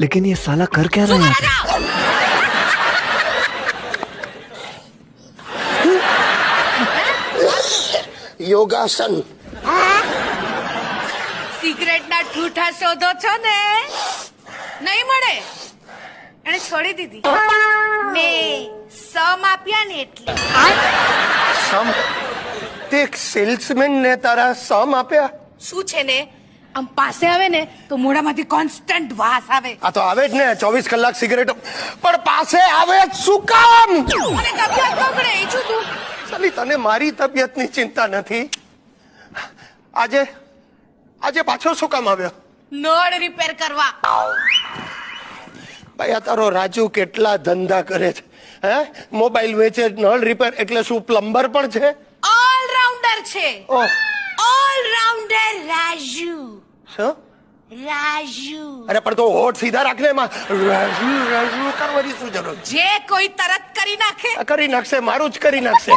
लेकिन ये साला कर क्या रहा है? યોગાસન. સિગરેટ ના ઠૂઠા શોધો છો ને? નહીં મળે. એને છોડી દીધી. મેં સમ આપ્યા ને એટલે. સમ? તે એક સેલ્સમેન ને તારા સમ આપ્યા? શું છે ને, આમ પાસે આવે ને તો મોઢામાંથી કોન્સ્ટન્ટ વાસ આવે. આ તો આવે જ ને 24 કલાક સિગરેટ. પણ પાસે આવે જ શું કામ? અને તબિયત બગડે એ છું તું. સાલી તને મારી તબિયતની ચિંતા નથી. આજે પાછો શું કામ આવ્યો? નળ રિપેર કરવા. ભાઈ આ તારો રાજુ કેટલા ધંધા કરે છે હે? મોબાઈલ વેચે, નળ રિપેર, એટલે શું પ્લમ્બર પણ છે? ઓલરાઉન્ડર છે. ઓહ, ઓલરાઉન્ડર રાજુ. શું? રાજુ. અરે પણ તો હોઠ સીધા રાખને, એમાં રાજુ રાજુ કરવાની શું જરૂર? જે કોઈ તરત કરી નાખે. કરી નાખશે, મારું જ કરી નાખશે.